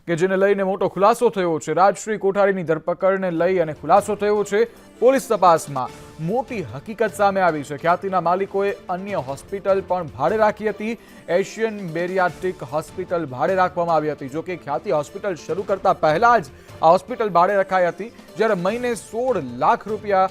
કે જેને લઈને મોટો ખુલાસો થયો છે। રાજશ્રી કોઠારીની ધરપકડને લઈ અને ખુલાસો થયો છે। પોલીસ તપાસમાં મોટી હકીકત સામે આવી છે। ખ્યાતિના માલિકોએ અન્ય હોસ્પિટલ પણ ભાડે રાખી હતી। એશિયન બેરિયાટ્રિક હોસ્પિટલ ભાડે રાખવામાં આવી હતી। જો કે ખ્યાતિ હોસ્પિટલ શરૂ કરતા પહેલા જ આ હોસ્પિટલ ભાડે રખાઈ હતી, જ્યારે મહિને 16 લાખ રૂપિયા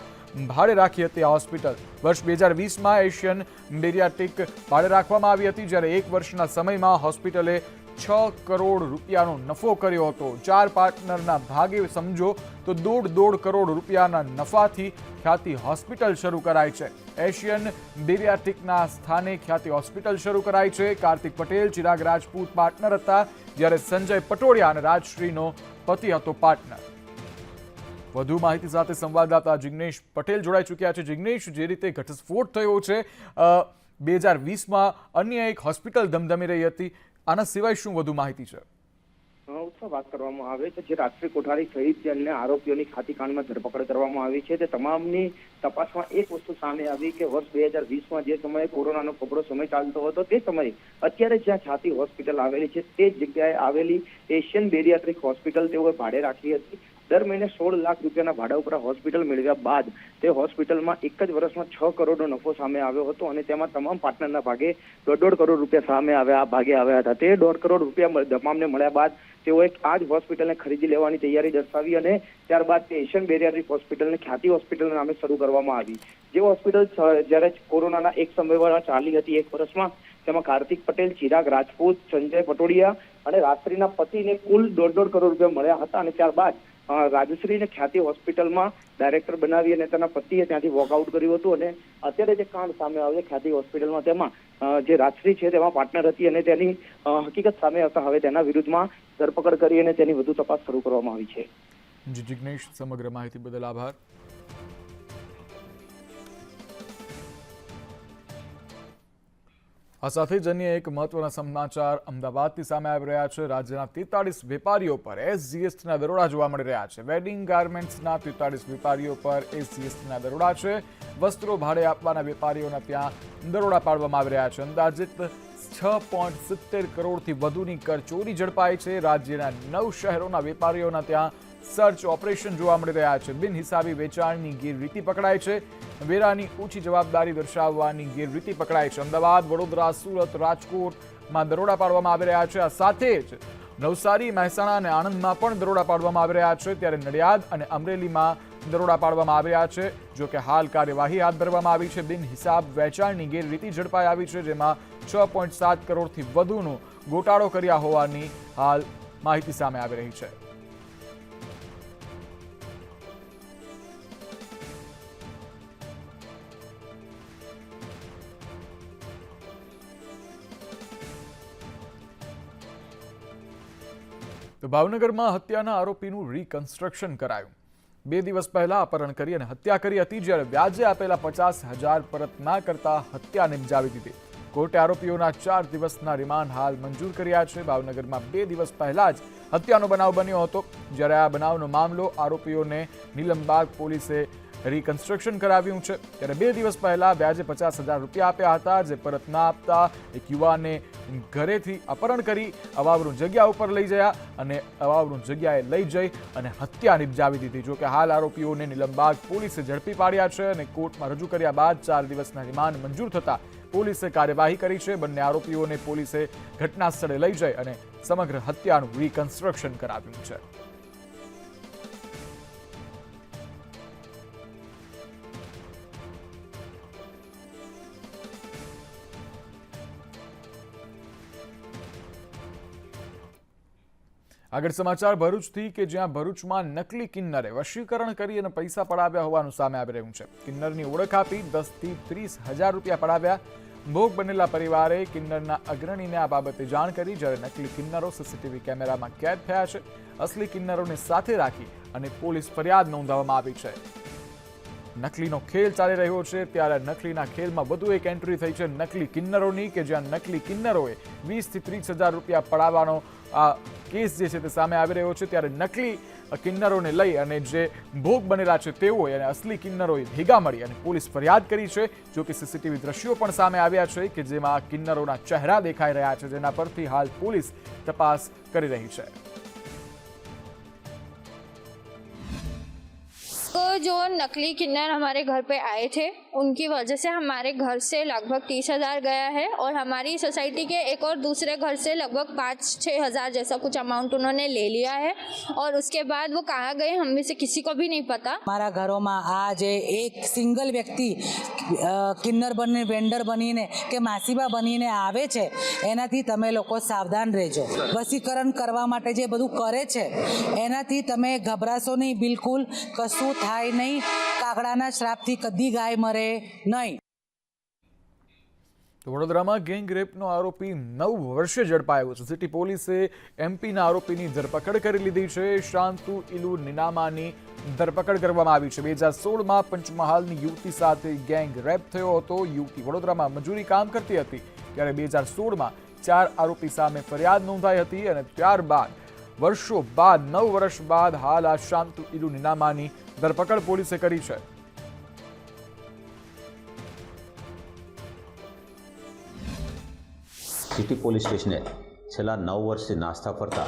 ભાડે રાખી હતી આ હોસ્પિટલ। વર્ષ 2020માં એશિયન બેરિયાટ્રિક ભાડે રાખવામાં આવી હતી, જ્યારે એક વર્ષના સમયમાં હોસ્પિટલે 6 કરોડ રૂપિયાનો નફો કર્યો હતો। 4 પાર્ટનરના ભાગે સમજો તો 1.5 કરોડ રૂપિયાના નફાથી ખ્યાતિ હોસ્પિટલ શરૂ કરાઈ છે। એશિયન બેરિયાટ્રિકના સ્થાને ખ્યાતિ હોસ્પિટલ શરૂ કરાઈ છે। કાર્તિક પટેલ, ચિરાગ રાજપૂત પાર્ટનર હતા, જ્યારે સંજય પટોડિયા અને રાજશ્રીનો પતિ હતો પાર્ટનર। વધુ માહિતી સાથે સંવાદદાતા જિગ્નેશ પટેલ જોડાઈ ચૂક્યા છે। જિગ્નેશ, જે રીતે ઘટસ્ફોટ થયો છે 2020માં અન્ય એક હોસ્પિટલ ધમધમી રહી હતી, આના સિવાય શું વધુ માહિતી છે? વાત કરવામાં આવે તો જે રાજશ્રી કોઠારી સહિત જે અન્ય આરોપીઓની ખ્યાતિકાંડમાં ધરપકડ કરવામાં આવી છે તે તમામની તપાસમાં એક વસ્તુ સામે આવી કે વર્ષ 2020માં જે સમયે કોરોનાનો કપરો સમય ચાલતો હતો તે સમયે અત્યારે જ્યાં ખ્યાતિ હોસ્પિટલ આવેલી છે તે જગ્યાએ આવેલી એશિયન બેરિયાટ્રિક હોસ્પિટલ તેઓએ ભાડે રાખી હતી। દર મહિને 16 લાખ રૂપિયાના ભાડા ઉપર હોસ્પિટલ મેળવ્યા બાદ તે હોસ્પિટલમાં એક જ વર્ષમાં 6 કરોડનો નફો સામે આવ્યો હતો અને તેમાં તમામ પાર્ટનરના ભાગે 1.5 કરોડ રૂપિયા સામે ભાગે આવ્યા હતા। તે 1.5 કરોડ રૂપિયા તમામને મળ્યા બાદ તેઓએ આ જ હોસ્પિટલને ખરીદી લેવાની તૈયારી દર્શાવી અને ત્યારબાદ તે એશિયન બેરિયાટ્રિક હોસ્પિટલને ખ્યાતિ હોસ્પિટલના નામે શરૂ કરવામાં આવી। જે હોસ્પિટલ જ્યારે કોરોનાના એક સમયમાં ચાલી હતી એક વર્ષમાં, તેમાં કાર્તિક પટેલ, ચિરાગ રાજપૂત, સંજય પટોડિયા અને રાજશ્રીના પતિને કુલ 1.5 કરોડ રૂપિયા મળ્યા હતા અને ત્યારબાદ રાજશ્રીને ખ્યાતિ હોસ્પિટલમાં ડાયરેક્ટર બનાવી અને તેના પતિએ ત્યાંથી વોકઆઉટ કર્યું હતું અને અત્યારે જે કાંડ સામે આવ્યો ખ્યાતિ હોસ્પિટલમાં તેમાં જે રાજશ્રી છે તેમાં પાર્ટનર હતી અને તેની હકીકત સામે આવતા હવે તેના વિરુદ્ધમાં ધરપકડ કરી અને તેની વધુ તપાસ શરૂ કરવામાં આવી છે। જિગ્નેશ, સમગ્ર માહિતી બદલ આભાર। આ સાથે જ અન્ય એક મહત્વના સમાચાર અમદાવાદથી સામે આવી રહ્યા છે। રાજ્યના 43 વેપારીઓ પર એસજીએસટીના દરોડા જોવા મળી રહ્યા છે। વેડિંગ ગાર્મેન્ટ્સના 43 વેપારીઓ પર એસજીએસટીના દરોડા છે। વસ્ત્રો ભાડે આપવાના વેપારીઓના ત્યાં દરોડા પાડવામાં આવી રહ્યા છે। અંદાજિત 6.70 કરોડથી વધુની કરચોરી ઝડપાઈ છે। રાજ્યના 9 શહેરોના વેપારીઓના ત્યાં સર્ચ ઓપરેશન જોવા મળી રહ્યા છે। બિનહિસાબી વેચાણની ગેરરીતિ પકડાઈ છે। વેરાની ઓછી જવાબદારી દર્શાવવાની ગેરરીતિ પકડાઈ છે। અમદાવાદ, વડોદરા, સુરત, રાજકોટમાં દરોડા પાડવામાં આવી રહ્યા છે। આ સાથે જ નવસારી, મહેસાણા અને આણંદમાં પણ દરોડા પાડવામાં આવી રહ્યા છે, ત્યારે નડિયાદ અને અમરેલીમાં દરોડા પાડવામાં આવ્યા છે। જો કે હાલ કાર્યવાહી હાથ ધરવામાં આવી છે। બિનહિસાબ વેચાણની ગેરરીતિ ઝડપાઈ આવી છે, જેમાં 6.7 કરોડથી વધુનો ગોટાળો કર્યા હોવાની હાલ માહિતી સામે આવી રહી છે। તો ભાવનગરમાં હત્યાના આરોપીનું રિકન્સ્ટ્રક્શન કરાયું। 2 દિવસ પહેલા અપહરણ કરી અને હત્યા કરી હતી, જ્યારે વ્યાજે આપેલા 50,000 પરત ના કરતા હત્યા નિપજાવી દીધી। કોર્ટે આરોપીઓના 4 દિવસના રિમાન્ડ હાલ મંજૂર કર્યા છે। ભાવનગરમાં 2 દિવસ પહેલા જ હત્યાનો બનાવ બન્યો હતો, જ્યારે આ બનાવનો મામલો આરોપીઓને નીલમબાગ પોલીસે રિકન્સ્ટ્રક્શન કરાવ્યું છે। ત્યારે 2 દિવસ પહેલા વ્યાજે 50,000 રૂપિયા આપ્યા હતા, જે પરત ના આપતા એક યુવાને ઘરેથી અપહરણ કરી અવાવરૂ જગ્યા ઉપર લઈ ગયા અને અવાવરૂ જગ્યાએ લઈ જઈ અને હત્યા નિપજાવી દીધી। જો કે હાલ આરોપીઓને નીલમબાગ પોલીસે ઝડપી પાડ્યા છે અને કોર્ટમાં રજૂ કર્યા બાદ 4 દિવસના રિમાન્ડ મંજૂર થતા પોલીસે કાર્યવાહી કરી છે। બંને આરોપીઓને પોલીસે ઘટના સ્થળે લઈ જઈ અને સમગ્ર હત્યાનું રિકન્સ્ટ્રક્શન કરાવ્યું છે। આગળ સમાચાર ભરૂચથી કે જ્યાં ભરૂચમાં નકલી કિન્નરે વશીકરણ કરી અને પૈસા પડાવ્યા હોવાનું સામે આવી રહ્યું છે। કિન્નરની ઓળખ આપી 10,000 થી 30,000 રૂપિયા પડાવ્યા। ભોગ બનેલા પરિવારે કિન્નરના અગ્રણીને આ બાબતે જાણ કરી, જ્યારે નકલી કિન્નરો સીસીટીવી કેમેરામાં કેદ થયા છે। અસલી કિન્નરોને સાથે રાખી અને પોલીસ ફરિયાદ નોંધાવવામાં આવી છે। નકલીનો ખેલ ચાલી રહ્યો છે, ત્યારે નકલીના ખેલમાં વધુ એક એન્ટ્રી થઈ છે નકલી કિન્નરોની, કે જ્યાં નકલી કિન્નરોએ 20,000 થી 30,000 રૂપિયા પડાવવાનો આ કેસ જે છે તે સામે આવી રહ્યો છે। ત્યારે નકલી કિન્નરોને લઈ અને જે ભોગ બનેલા છે તેઓએ અને અસલી કિન્નરોએ ભેગા મળી અને પોલીસ ફરિયાદ કરી છે। જો કે સીસીટીવી દ્રશ્યો પણ સામે આવ્યા છે કે જેમાં કિન્નરોના ચહેરા દેખાઈ રહ્યા છે, જેના પરથી હાલ પોલીસ તપાસ કરી રહી છે। जो नकली किन्नर हमारे घर पे आए थे उनकी वजह से हमारे घर से लगभग 30,000 गया है और हमारी सोसाइटी के एक और दूसरे घर से लगभग 5-6 हज़ार जैसा कुछ अमाउंट उन्होंने ले लिया है और उसके बाद वो कहाँ गए हम में से किसी को भी नहीं पता। हमारा घरों में आज एक सिंगल व्यक्ति किन्नर बनी वेंडर बनीने के मासीबा बनीने आवे छे एनाथी तमे लोको सावधान रहेजो। वसीकरण करवा माटे जे बधुं करे छे एनाथी तमे गभराशो नहीं, बिल्कुल कशुं थाय नहीं। कागड़ाना श्रापथी कदी गाय मरे नहीं। તો વડોદરામાં ગેંગ રેપનો આરોપી 9 વર્ષે ઝડપાયો છે। સિટી પોલીસે એમપીના આરોપીની ધરપકડ કરી લીધી છે। શાંતુ ઇલુ નિનામાની ધરપકડ કરવામાં આવી છે। 2016માં પંચમહાલની યુવતી સાથે ગેંગ રેપ થયો હતો। યુવતી વડોદરામાં મજૂરી કામ કરતી હતી ત્યારે 2016માં 4 આરોપી સામે ફરિયાદ નોંધાઈ હતી અને ત્યારબાદ વર્ષો બાદ 9 વર્ષ બાદ હાલ આ શાંતુ ઇલુ નિનામાની ધરપકડ પોલીસે કરી છે। સિટી પોલીસ સ્ટેશને છેલ્લા 9 વર્ષથી નાસ્તા ફરતા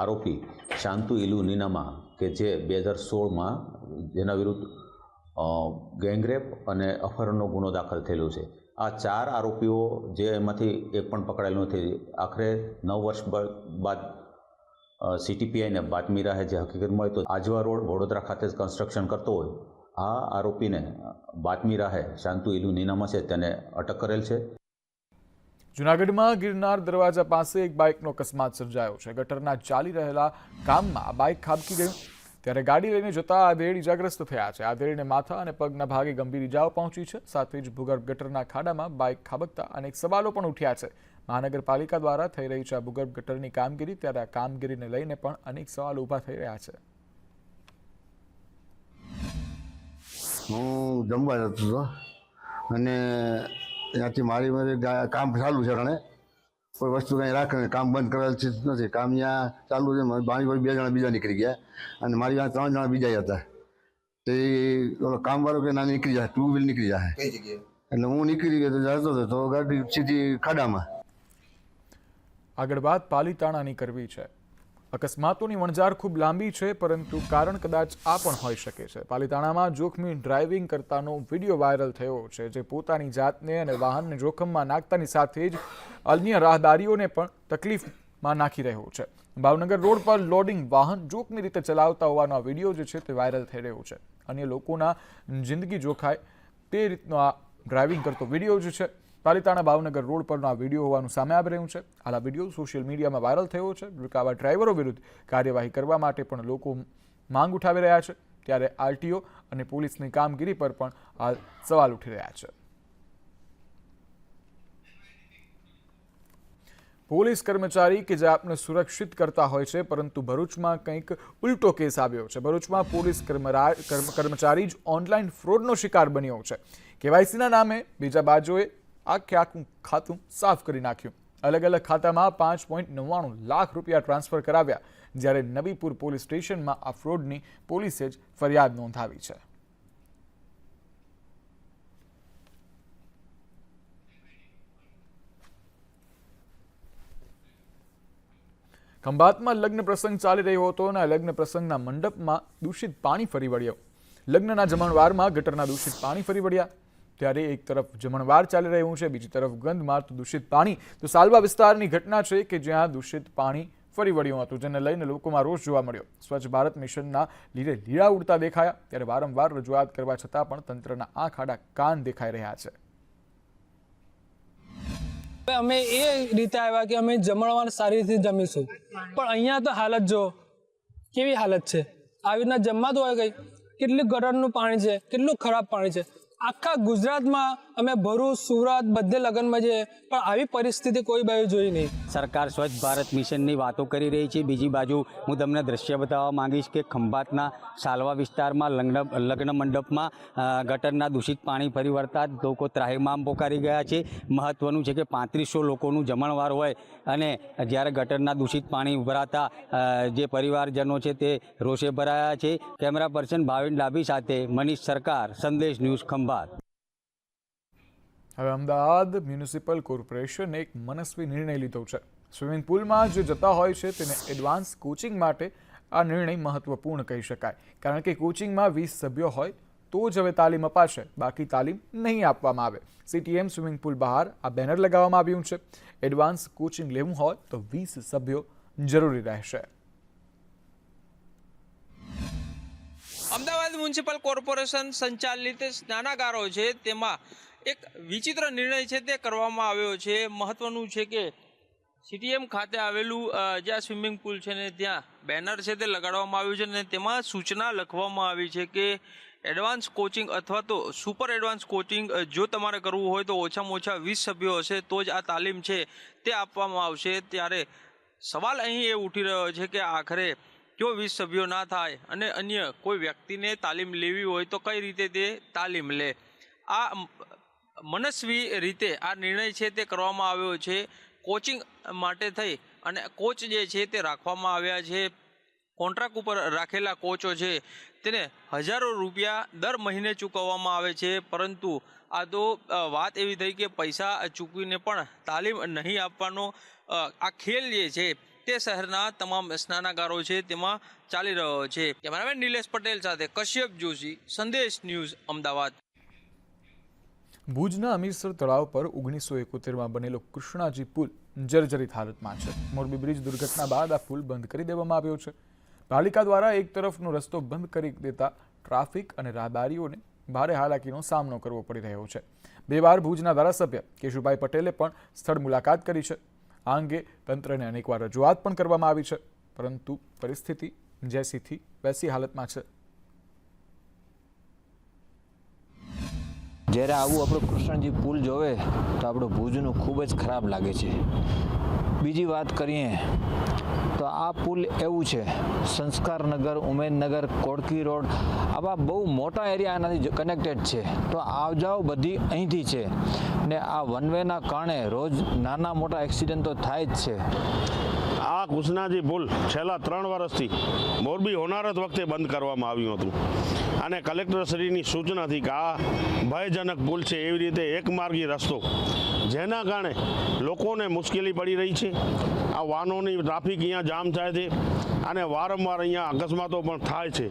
આરોપી શાંતુ ઇલુ નીનામા કે જે 2016માં જેના વિરુદ્ધ ગેંગરેપ અને અપહરણનો ગુનો દાખલ થયેલો છે। આ 4 આરોપીઓ જે એમાંથી એક પણ પકડાયેલો નથી। આખરે 9 વર્ષ બાદ સીટીપીઆઈને બાતમી રહે જે હકીકત મળી તો આજવા રોડ વડોદરા ખાતે જ કન્સ્ટ્રક્શન કરતો હોય આ આરોપીને બાતમી રહે શાંતુ ઇલુ નીનામા છે તેને અટક કરેલ છે। જૂનાગઢમાં ગિરનાર દરવાજા પાસે એક બાઇકનો અકસ્માત સર્જાયો છે। ગટરના ચાલી રહેલા કામમાં આ બાઇક ખાબકી ગયું ત્યારે ગાડી લઈને જતા આધેડ ઇજાગ્રસ્ત થયા છે। આધેડને માથા અને પગના ભાગે ગંભીર ઇજાઓ પહોંચી છે। સાથે જ ભૂગર્ભ ગટરના ખાડામાં બાઇક ખાબકતા અનેક સવાલો પણ ઉઠ્યા છે। મહાનગરપાલિકા દ્વારા થઈ રહી છે આ ભૂગર્ભ ગટરની કામગીરી ત્યારે આ કામગીરીને લઈને પણ અનેક સવાલો ઊભા થઈ રહ્યા છે। હું જમવા જતો હતો અને ત્યાંથી મારી કામ ચાલુ છે ઘણે કોઈ વસ્તુ કંઈ રાખે કામ બંધ કરેલ છે નથી કામ ત્યાં ચાલુ છે મારી ભાઈ 2 જણા બીજા નીકળી ગયા અને મારી ત્યાં 3 જણા બીજા હતા તે કામવાળો કે ના નીકળી જાય 2 વ્હીલ નીકળી જાય કઈ જગ્યાએ એટલે હું નીકળી ગયો જતો હતો તો ગાડી સીધી ખાડામાં। આગળ વાત પાલીતાણાની કરવી છે। અકસ્માતોની વણઝાર ખૂબ લાંબી છે પરંતુ કારણ કદાચ આ પણ હોઈ શકે છે। પાલીતાણામાં જોખમી ડ્રાઇવિંગ કરતાનો વિડીયો વાયરલ થયો છે જે પોતાની જાતને અને વાહનને જોખમમાં નાખતાની સાથે જ અન્ય રાહદારીઓને પણ તકલીફમાં નાખી રહ્યો છે। ભાવનગર રોડ પર લોડિંગ વાહન જોખમી રીતે ચલાવતા હોવાનો આ વિડીયો જે છે તે વાયરલ થઈ રહ્યો છે। અન્ય લોકોના જિંદગી જોખાય તે રીતનો આ ડ્રાઇવિંગ કરતો વિડીયો જે છે પાલીતાણા ભાવનગર રોડ પરનો આ વિડીયો હોવાનું સામે આવી રહ્યું છે। હાલ આ વિડીયો સોશિયલ મીડિયામાં વાયરલ થયો છે। રૂકાવા ડ્રાઈવરો વિરુદ્ધ કાર્યવાહી કરવા માટે પણ લોકો માંગ ઉઠાવી રહ્યા છે ત્યારે આરટીઓ અને પોલીસની કામગીરી પર પણ હાલ સવાલ ઉઠી રહ્યા છે। પોલીસ કર્મચારી કે જે આપને સુરક્ષિત કરતા હોય છે પરંતુ ભરૂચમાં કંઈક ઉલટો કેસ આવ્યો છે। ભરૂચમાં પોલીસ કર્મચારી જ ઓનલાઈન ફ્રોડનો શિકાર બન્યો છે। કેવાયસીના નામે બીજા બાજુએ આખું ખાતું સાફ કરી નાખ્યું। અલગ અલગ ખાતામાં 5.99 લાખ રૂપિયા ટ્રાન્સફર કરાવ્યા જ્યારે નબીપુર પોલીસ સ્ટેશનમાં આ ફ્રોડની પોલીસે જ ફરિયાદ નોંધાવી છે। ખંભાતમાં લગ્ન પ્રસંગ ચાલી રહ્યો હતો અને લગ્ન પ્રસંગના મંડપમાં દૂષિત પાણી ફરી વળ્યું। લગ્નના જમણવારમાં ગટરના દૂષિત પાણી ફરી વળ્યા ત્યારે એક તરફ જમણવાર ચાલી રહ્યું છે બીજી તરફ ગંધ મારતું દૂષિત પાણી। તો સાલવા વિસ્તારની ઘટના છે કે જ્યાં દૂષિત પાણી ફરી વળ્યું હતું જેને લઈને લોકોમાં રોષ જોવા મળ્યો। સ્વચ્છ ભારત મિશનના લીધે લીડા ઉડતા દેખાયા ત્યારે વારંવાર રજૂઆત કરવા છતાં પણ તંત્રના આંખ આડા કાન દેખાઈ રહ્યા છે। અમે એ રીતે આવ્યા કે અમે જમણવાર સારી રીતે જમીશું પણ અહીંયા તો હાલત જો કેવી હાલત છે। આવી રીતના જમવાતું હોય કઈ કેટલું ગટરનું પાણી છે કેટલું ખરાબ પાણી છે। આખા ગુજરાતમાં અમે ભરૂચ સુરત બધે લગ્નમાં જઈએ પણ આવી પરિસ્થિતિ કોઈ બાજુ જોઈ નહીં। સરકાર સ્વચ્છ ભારત મિશનની વાતો કરી રહી છે બીજી બાજુ હું તમને દ્રશ્ય બતાવવા માંગીશ કે ખંભાતના સાલવા વિસ્તારમાં લગ્ન મંડપમાં ગટરના દૂષિત પાણી ફરી વળતા લોકો ત્રાહિમામ પોકારી ગયા છે। મહત્વનું છે કે 3500 લોકોનું જમણવાર હોય અને જ્યારે ગટરના દૂષિત પાણી ઉભરાતા જે પરિવારજનો છે તે રોષે ભરાયા છે। કેમેરા પર્સન ભાવિન ડાભી સાથે મનીષ સરકાર સંદેશ ન્યૂઝ ખંભાત। હવે અમદાવાદ મ્યુનિસિપલ કોર્પોરેશને એક મનસ્વી નિર્ણય લીધો છે। સ્વિમિંગ પુલમાં જે જતા હોય છે તેને એડવાન્સ કોચિંગ માટે આ નિર્ણય મહત્વપૂર્ણ કહી શકાય, કારણ કે કોચિંગમાં 20 સભ્યો હોય તો જ હવે તાલીમ અપાશે, બાકી તાલીમ નહીં આપવામાં આવે. CTM સ્વિમિંગ પુલ બહાર આ બેનર લગાવવામાં આવ્યું છે. એડવાન્સ કોચિંગ લેવું હોય તો 20 સભ્યો જરૂરી રહેશે. અમદાવાદ મ્યુનિસિપલ કોર્પોરેશન સંચાલિત સ્નાનાગારો છે તેમાં એક વિચિત્ર નિર્ણય છે તે કરવામાં આવ્યો છે. મહત્વનું છે કે CTM ખાતે આવેલું જ્યાં સ્વિમિંગ પુલ છે ને ત્યાં બેનર છે તે લગાડવામાં આવ્યું છે અને તેમાં સૂચના લખવામાં આવી છે કે એડવાન્સ કોચિંગ અથવા તો સુપર એડવાન્સ કોચિંગ જો તમારે કરવું હોય તો ઓછામાં ઓછા 20 સભ્યો હશે તો જ આ તાલીમ છે તે આપવામાં આવશે. ત્યારે સવાલ અહીં એ ઉઠી રહ્યો છે કે આખરે જો 20 સભ્યો ના થાય અને અન્ય કોઈ વ્યક્તિને તાલીમ લેવી હોય તો કઈ રીતે તે તાલીમ લે? આ મનસ્વી રીતે આ નિર્ણય છે તે કરવામાં આવ્યો છે. કોચિંગ માટે થઈ અને કોચ જે છે તે રાખવામાં આવ્યા છે. કોન્ટ્રાક્ટ ઉપર રાખેલા કોચો છે તેને હજારો રૂપિયા દર મહિને ચૂકવવામાં આવે છે, પરંતુ આ તો વાત એવી થઈ કે પૈસા ચૂકવીને પણ તાલીમ નહીં આપવાનો આ ખેલ જે છે તે શહેરના તમામ સ્નાનાગારો છે તેમાં ચાલી રહ્યો છે. કેમેરામેન નિલેશ પટેલ સાથે કશ્યપ જોશી, સંદેશ ન્યૂઝ, અમદાવાદ. ભુજના અમીરસર તળાવ પર 1971માં બનેલો કૃષ્ણાજી પુલ જર્જરિત હાલતમાં છે. મોરબી બ્રિજ દુર્ઘટના બાદ આ પુલ બંધ કરી દેવામાં આવ્યો છે. પાલિકા દ્વારા એક તરફનો રસ્તો બંધ કરી દેતા ટ્રાફિક અને રાહદારીઓને ભારે હાલાકીનો સામનો કરવો પડી રહ્યો છે. 2 વાર ભુજના ધારાસભ્ય કેશુભાઈ પટેલે પણ સ્થળ મુલાકાત કરી છે. આ અંગે તંત્રને અનેકવાર રજૂઆત પણ કરવામાં આવી છે, પરંતુ પરિસ્થિતિ જેસીથી વૈસી હાલતમાં છે. જ્યારે આવું આપણો કૃષ્ણજી પુલ જોવે તો આપણું ભુજનું ખૂબ જ ખરાબ લાગે છે. બીજી વાત કરીએ તો આ પુલ એવું છે, સંસ્કારનગર, ઉમેદનગર, કોડકી રોડ આવા બહુ મોટા એરિયા એનાથી કનેક્ટેડ છે, તો આવ જાવ બધી અહીંથી છે ને આ વન વેના કારણે રોજ નાના મોટા એક્સિડન્ટો થાય જ છે. આ કૃષ્ણાજી પુલ છેલ્લા 3 વર્ષથી મોરબી હોનારત વખતે બંધ કરવામાં આવ્યું હતું અને કલેક્ટરશ્રીની સૂચનાથી કે આ ભયજનક પુલ છે, એવી રીતે એકમાર્ગી રસ્તો, જેના કારણે લોકોને મુશ્કેલી પડી રહી છે. આ વાહનોની ટ્રાફિક અહીંયા જામ થાય છે અને વારંવાર અહીંયા અકસ્માતો પણ થાય છે.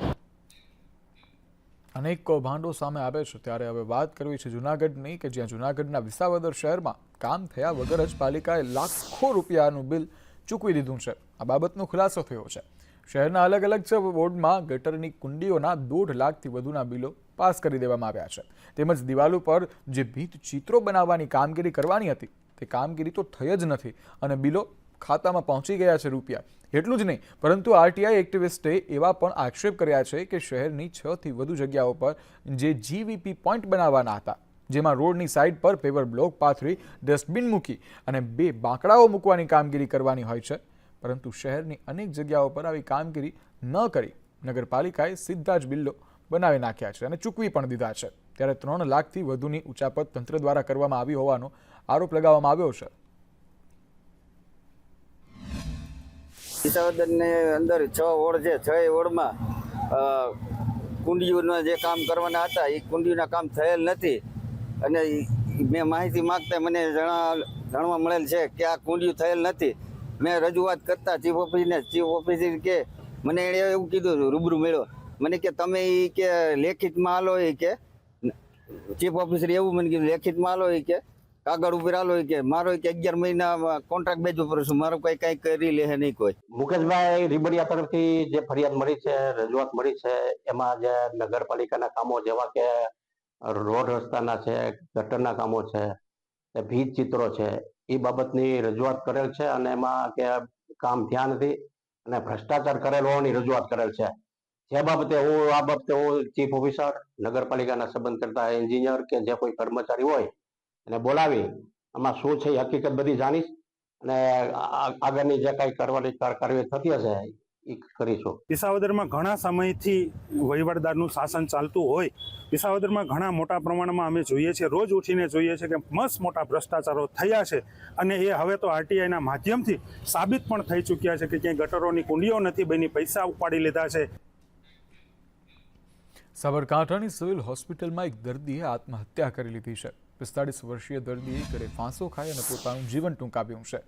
અનેક કૌભાંડો સામે આવે છે, ત્યારે હવે વાત કરવી છે જૂનાગઢની, કે જ્યાં જૂનાગઢના વિસાવદર શહેરમાં કામ થયા વગર જ પાલિકાએ લાખો રૂપિયાનું બિલ ચૂકવી દીધું છે. આ બાબતનો ખુલાસો થયો છે. શહેરના અલગ અલગ વોર્ડમાં ગટરની કુંડીઓના 1.5 લાખથી વધુના બિલો પાસ કરી દેવામાં આવ્યા છે. તેમજ દિવાલો પર જે ભીંત ચિત્રો બનાવવાની કામગીરી કરવાની હતી તે કામગીરી તો થઈ જ નથી અને બિલો ખાતામાં પહોંચી ગયા છે રૂપિયા. એટલું જ નહીં, પરંતુ RTI એક્ટિવિસ્ટે એવા પણ આક્ષેપ કર્યા છે કે શહેરની 6થી વધુ જગ્યાઓ પર જે GVP પોઈન્ટ બનાવવાના હતા, જેમાં રોડની સાઇડ પર પેવર બ્લોક પાથરી ડસ્ટબિન મૂકી અને 2 બાંકડાઓ મૂકવાની કામગીરી કરવાની હોય છે, પરંતુ શહેરની અનેક જગ્યાઓ પર આવી કામગીરી ન કરી નગરપાલિકાએ સીધા જ બિલ્લો બનાવી નાખ્યા છે અને ચૂકવી પણ દીધા છે. ત્યારે 3 લાખથી વધુની ઉચાપત તંત્ર દ્વારા કરવામાં આવી હોવાનો આરોપ લગાવવામાં આવ્યો છે. વિસાવદરની અંદર 6 વોર્ડ છે, 6 વોર્ડમાં કુંડીઓના જે કામ કરવાના હતા એ કુંડીઓના કામ થયેલ નથી અને મેં માહિતી માગતા મને જાણવા મળેલ છે કે આ કુંડીઓ થયેલ નથી. મેં રજૂઆત કરતા ચીફ ઓફિસર કે મને એણે એવું કીધું, રૂબરૂ મળ્યો મને કે તમે એ કે લેખિતમાં આલો, એ કે ચીફ ઓફિસરે એવું મને કીધું લેખિતમાં આલો, એ કે કાગળ ઉપર આલો, કે મારો કે 11 મહિના કોન્ટ્રાક્ટ બેઝ ઉપર છું, મારો કંઈ કરી લે નહીં કોઈ. મુકેશભાઈ રીબડિયા તરફથી જે ફરિયાદ મળી છે, રજૂઆત મળી છે, એમાં જે નગરપાલિકાના કામો જેવા કે રોડ રસ્તાના છે, ગટરના કામો છે, ભીંત ચિત્રો છે, એ બાબતની રજૂઆત કરેલ છે અને એમાં કે કામ થયા નથી અને ભ્રષ્ટાચાર કરેલ હોવાની રજૂઆત કરેલ છે. જે બાબતે હું ચીફ ઓફિસર, નગરપાલિકાના સંબંધ કરતા એન્જિનિયર કે જે કોઈ કર્મચારી હોય એને બોલાવી આમાં શું છે એ હકીકત બધી જાણીશ અને આગળની જે કાંઈ કરવાની કાર્યવાહી થતી હશે એ કરીશું. વિસાવદરમાં ઘણા સમયથી વહીવટદારનું શાસન ચાલતું હોય, વિસાવદરમાં ઘણા મોટા પ્રમાણમાં અમે જોઈએ છીએ, રોજ ઉઠીને જોઈએ છીએ કે મસ્ત મોટા ભ્રષ્ટાચારો થયા છે અને એ હવે તો RTIના માધ્યમથી સાબિત પણ થઈ ચૂક્યા છે કે ક્યાંય ગટરોની કુંડીઓ નથી બની, પૈસા ઉપાડી લીધા છે. સાબરકાંઠાની સિવિલ હોસ્પિટલમાં એક દર્દીએ આત્મહત્યા કરી લીધી છે. 45 વર્ષીય દર્દીએ ઘરે ફાંસો ખાઈ અને પોતાનું જીવન ટૂંકાવ્યું છે.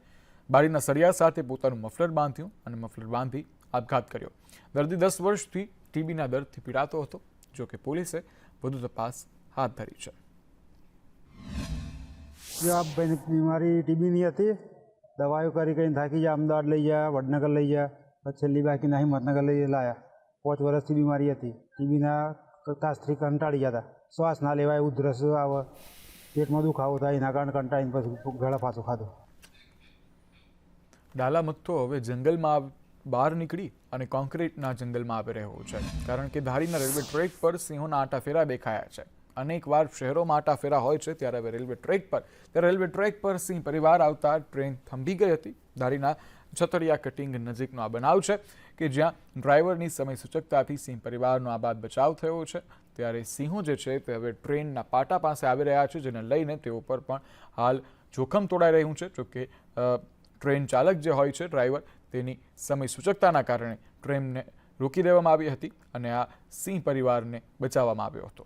બારીના સળિયા સાથે પોતાનું મફલર બાંધ્યું અને મફલર બાંધી આપઘાત કર્યો. દર્દી 10 વર્ષથી ટીબીના દર્દથી પીડાતો હતો. જોકે પોલીસે વધુ તપાસ હાથ ધરી છે. બીમારી ટીબીની હતી. દવાઓ કરી કરીને થાકી ગયા. અમદાવાદ લઈ ગયા, વડનગર લઈ ગયા, પછી છેલ્લી બાકીના હિંમતનગર લઈ લાયા. 5 વર્ષથી બીમારી હતી. ટીબીના ત્રાસથી કંટાળી ગયા હતા. શ્વાસ ના લેવાય, ઉધરસ આવે, પેટમાં દુખાવો થાય, એના કારણે કંટાળીને પછી ગળા ફાંસો ખાધો. ડાલા મથ્થો હવે જંગલમાં બહાર નીકળી અને કોન્ક્રીટના જંગલમાં આવી રહ્યો છે. કારણ કે ધારીના રેલવે ટ્રેક પર સિંહોના આંટાફેરા દેખાયા છે. અનેક વાર શહેરોમાં આંટાફેરા હોય છે, ત્યારે હવે રેલવે ટ્રેક પર સિંહ પરિવાર આવતા ટ્રેન થંભી ગઈ હતી. ધારીના છતડિયા કટિંગ નજીકનો આ બનાવ છે કે જ્યાં ડ્રાઈવરની સમય સૂચકતાથી સિંહ પરિવારનો આબાદ બચાવ થયો છે. ત્યારે સિંહો જે છે તે હવે ટ્રેનના પાટા પાસે આવી રહ્યા છે, જેને લઈને તેઓ પર પણ હાલ જોખમ તોડાઈ રહ્યું છે. જોકે ટ્રેન ચાલક જે હોય છે, ડ્રાઈવર, તેની સમય સૂચકતાના કારણે ટ્રેનને રોકી દેવામાં આવી હતી અને આ સિંહ પરિવારને બચાવવામાં આવ્યો હતો.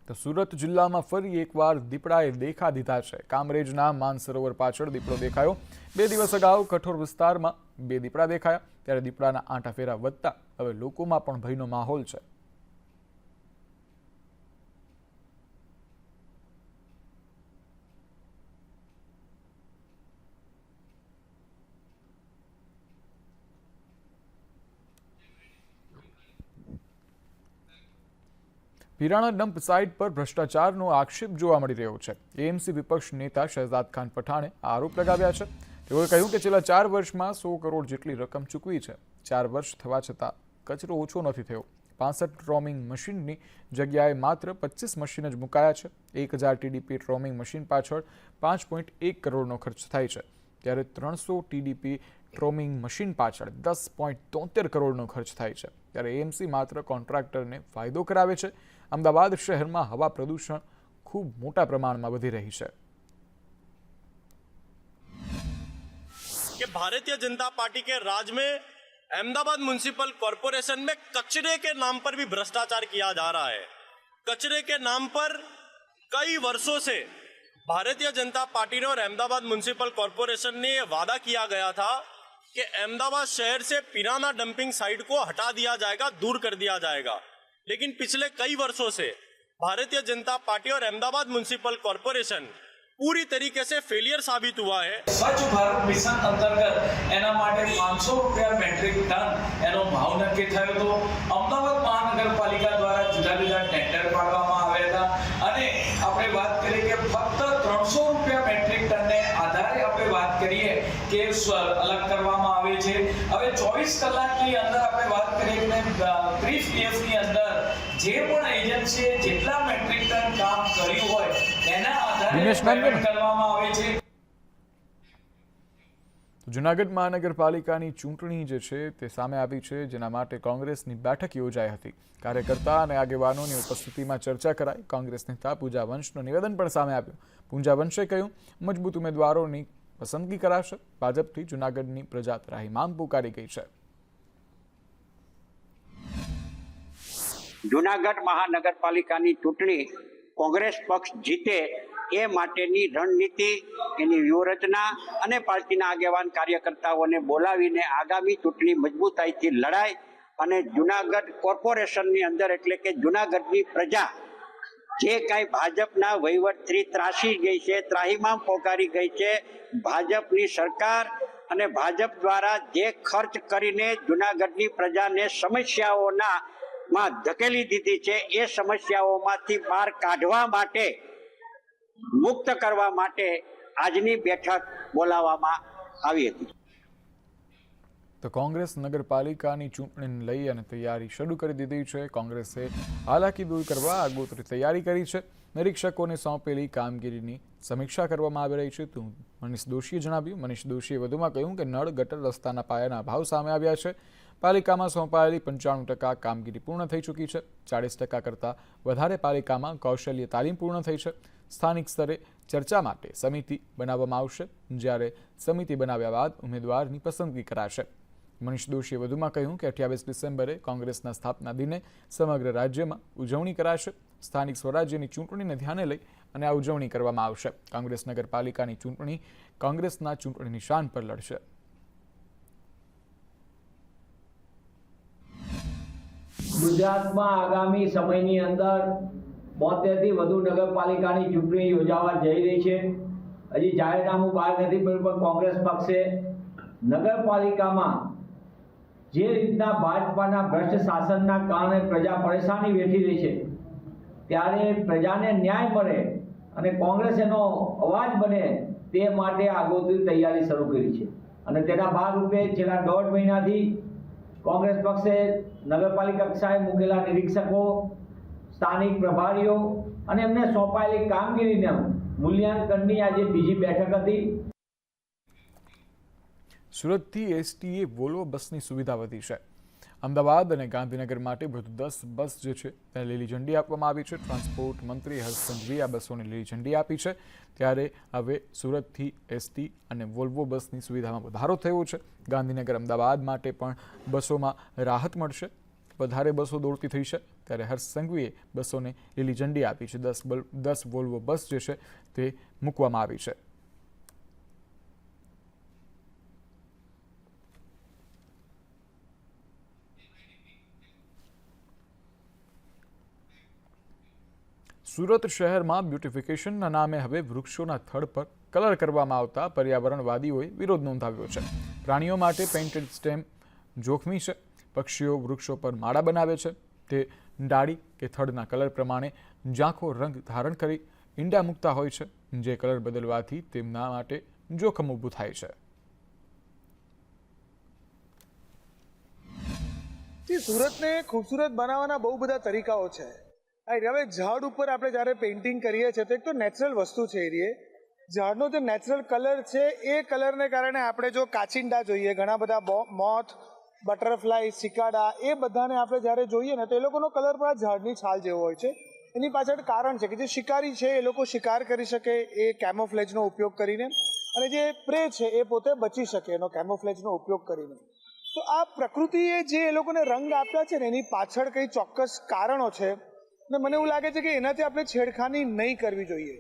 તો સુરત જિલ્લામાં ફરી એકવાર દીપડાએ દેખા દીધા છે. કામરેજના માનસરોવર પાછળ દીપડો દેખાયો. 2 દિવસ અગાઉ કઠોર વિસ્તારમાં 2 દીપડા દેખાયા. ત્યારે દીપડાના આંટાફેરા વધતા હવે લોકોમાં પણ ભયનો માહોલ છે. પિરાણા ડમ્પ સાઇટ પર ભ્રષ્ટાચારનો આક્ષેપ જોવા મળી રહ્યો છે. એએમસી વિપક્ષ નેતા શહેજાદ ખાન પઠાણે આરોપ લગાવ્યા છે. તેઓએ કહ્યું કે છેલ્લા 4 વર્ષમાં 100 કરોડ જેટલી રકમ ચૂકવી છે. 4 વર્ષ થવા છતાં કચરો ઓછો નથી થયો. 65 ટ્રોમિંગ મશીનની જગ્યાએ માત્ર 25 મશીન જ મુકાયા છે. 1000 ટીડીપી ટ્રોમિંગ મશીન પાછળ 5.1 કરોડનો ખર્ચ થાય છે. ત્યારે 300 ટીડીપી ટ્રોમિંગ મશીન પાછળ 10.73 કરોડનો ખર્ચ થાય છે. ત્યારે એએમસી માત્ર કોન્ટ્રાક્ટરને ફાયદો કરાવે છે. अहमदाबाद शहर में हवा प्रदूषण खूब मोटा प्रमाण में वधी रही है. कि भारतीय जनता पार्टी के राज में अहमदाबाद म्युनिसिपल कॉरपोरेशन में कचरे के नाम पर भी भ्रष्टाचार किया जा रहा है. कचरे के नाम पर कई वर्षों से भारतीय जनता पार्टी ने और अहमदाबाद म्युनिसिपल कॉरपोरेशन ने यह वादा किया गया था कि अहमदाबाद शहर से पिराना डंपिंग साइट को हटा दिया जाएगा, दूर कर दिया जाएगा. लेकिन पिछले कई वर्षों से भारतीय जनता पार्टी और अहमदाबाद म्युनिसिपल कॉरपोरेशन पूरी तरीके से फेलियर साबित हुआ है. स्वच्छ भारत मिशन अंतर्गत एना माटे 500 रुपया मेट्रिक टन एनो भाव नक्की थयो तो अमदावाद महानगरपालिका द्वारा जुदा जुदा टेन्डर पाडवामां આવ્યા હતા અને આપણે વાત કરીએ કે ફક્ત 300 રૂપિયા મેટ્રિક ટનને આધારે આપણે વાત કરીએ કે અલગ કરવામાં આવે છે. હવે 24 કલાકની અંદર આપણે વાત કરીએ કે બ્રીફ પીએફની અંદર જે પણ એજન્સીએ જેટલા મેટ્રિક ટન કામ કર્યું હોય એના આધારે કરવામાં આવે છે. જૂનાગઢ મહાનગરપાલિકાની ચૂંટણી જે છે તે સામે આવી છે, જેના માટે કોંગ્રેસની બેઠક યોજાઈ હતી. કાર્યકર્તા અને આગેવાનોની ઉપસ્થિતિમાં ચર્ચા કરાઈ. કોંગ્રેસ નેતા પૂજા વંશનું નિવેદન પણ સામે આવ્યું. પૂજા વંશે કહ્યું, મજબૂત ઉમેદવારોની પસંદગી કરાશે. ભાજપથી જૂનાગઢની પ્રજા ત્રાહિમામ પુકારી ગઈ છે. જૂનાગઢ મહાનગરપાલિકાની ચૂંટણી કોંગ્રેસ પક્ષ જીતે એ માટેની રણનીતિ, એની વ્યૂહરચના અને પાર્ટીના આગેવાન કાર્યકર્તાઓને બોલાવીને આગામી ચૂંટણી મજબૂતાઈથી લડાય અને જૂનાગઢ કોર્પોરેશનની અંદર એટલે કે જૂનાગઢની પ્રજા જે કાંઈ ભાજપના વહીવટથી ત્રાસી ગઈ છે, ત્રાહિમામ પોકારી ગઈ છે, ભાજપની સરકાર અને ભાજપ દ્વારા જે ખર્ચ કરીને જૂનાગઢની પ્રજાને સમસ્યાઓના માં ધકેલી દીધી છે, એ સમસ્યાઓમાંથી બહાર કાઢવા માટે, મુક્ત કરવા માટે આજની બેઠક બોલાવવામાં આવી હતી. તો કોંગ્રેસ નગરપાલિકાની ચૂંટણીને લઈ અને તૈયારી શરૂ કરી દીધી છે. કોંગ્રેસે હાલાકી દૂર કરવા આગોતરી તૈયારી કરી છે. નિરીક્ષકોને સોંપેલી કામગીરીની સમીક્ષા કરવામાં આવી રહી છે. તો મનીષ દોશીએ જણાવ્યું. મનીષ દોશીએ વધુમાં કહ્યું કે નળ ગટર રસ્તાના પાયાના અભાવ સામે આવ્યા છે. પાલિકામાં સોંપાયેલી 95% કામગીરી પૂર્ણ થઈ ચૂકી છે. 40% કરતાં વધારે પાલિકામાં કૌશલ્ય તાલીમ પૂર્ણ થઈ છે. સ્થાનિક સ્તરે ચર્ચા માટે સમિતિ બનાવવામાં આવશે, જ્યારે સમિતિ બનાવ્યા બાદ ઉમેદવારની પસંદગી કરાશે. મનીષ દોશીએ વધુમાં કહ્યું કે 28 ડિસેમ્બરે કોંગ્રેસના સ્થાપના દિને સમગ્ર રાજ્યમાં ઉજવણી કરાશે. સ્થાનિક સ્વરાજ્યની ચૂંટણીને ધ્યાને લઈ અને આ ઉજવણી કરવામાં આવશે. કોંગ્રેસ નગરપાલિકાની ચૂંટણી કોંગ્રેસના ચૂંટણી નિશાન પર લડશે. ગુજરાતમાં આગામી સમયની અંદર 72થી વધુ નગરપાલિકાની ચૂંટણી યોજાવા જઈ રહી છે. હજી જાહેરનામું બહાર નથી પડ્યું, પણ કોંગ્રેસ પક્ષે નગરપાલિકામાં જે રીતના ભાજપાના ભ્રષ્ટ શાસનના કારણે પ્રજા પરેશાની વેઠી રહી છે, ત્યારે પ્રજાને ન્યાય મળે અને કોંગ્રેસ એનો અવાજ બને તે માટે આગોતરી તૈયારી શરૂ કરી છે. અને તેના ભાગરૂપે છેલ્લા 1.5 મહિનાથી કોંગ્રેસ પક્ષે નગરપાલિકા કક્ષાએ મૂકેલા નિરીક્ષકો, સ્થાનિક પ્રભારીઓ અને એમને સોંપાયેલી કામગીરીના મૂલ્યાંકનની આજે બીજી બેઠક હતી. સુરતથી એસટીએ વોલ્વો બસની સુવિધા વધી છે. અમદાવાદ અને ગાંધીનગર માટે વધુ 10 બસ જે છે તેને લીલી ઝંડી આપવામાં આવી છે. ટ્રાન્સપોર્ટ મંત્રી હર્ષ સંઘવીએ આ બસોને લીલી ઝંડી આપી છે. ત્યારે હવે સુરતથી એસટી અને વોલ્વો બસની સુવિધામાં વધારો થયો છે. ગાંધીનગર અમદાવાદ માટે પણ બસોમાં રાહત મળશે, વધારે બસો દોડતી થઈ છે. ત્યારે હર્ષ સંઘવીએ બસોને લીલી ઝંડી આપી છે. 10 વોલ્વો બસ જે છે તે મૂકવામાં આવી છે. સુરત શહેરમાં બ્યુટિફિકેશનના નામે હવે વૃક્ષોના થડ પર કલર કરવામાં આવતા પર્યાવરણવાદીઓએ વિરોધ નોંધાવ્યો છે. પ્રાણીઓ માટે પેઇન્ટેડ સ્ટેમ્પ જોખમી છે. પક્ષીઓ વૃક્ષો પર માળા બનાવે છે. તે ડાળી કે થડના કલર પ્રમાણે ઝાંખો રંગ ધારણ કરી ઈંડા મૂકતા હોય છે, જે કલર બદલવાથી તેમના માટે જોખમ ઊભું થાય છે. સુરતને ખૂબસૂરત બનાવવાના બહુ બધા તરીકાઓ છે. હવે ઝાડ ઉપર આપણે જ્યારે પેઇન્ટિંગ કરીએ છીએ તો એક તો નેચરલ વસ્તુ છે. એ ઝાડનો જે નેચરલ કલર છે એ કલરને કારણે આપણે જો કાચિંડા જોઈએ, ઘણા બધા મોથ, બટરફ્લાય, સિકાડા, એ બધાને આપણે જ્યારે જોઈએ ને તો એ લોકોનો કલર પણ આ ઝાડની છાલ જેવો હોય છે. એની પાછળ કારણ છે કે જે શિકારી છે એ લોકો શિકાર કરી શકે એ કેમોફ્લેજનો ઉપયોગ કરીને, અને જે પ્રે છે એ પોતે બચી શકે એનો કેમોફ્લેજનો ઉપયોગ કરીને. તો આ પ્રકૃતિએ જે એ લોકોને રંગ આપ્યા છે ને એની પાછળ કંઈ ચોક્કસ કારણો છે. ને મને એવું લાગે છે કે એનાથી આપણે છેડખાની નહીં કરવી જોઈએ.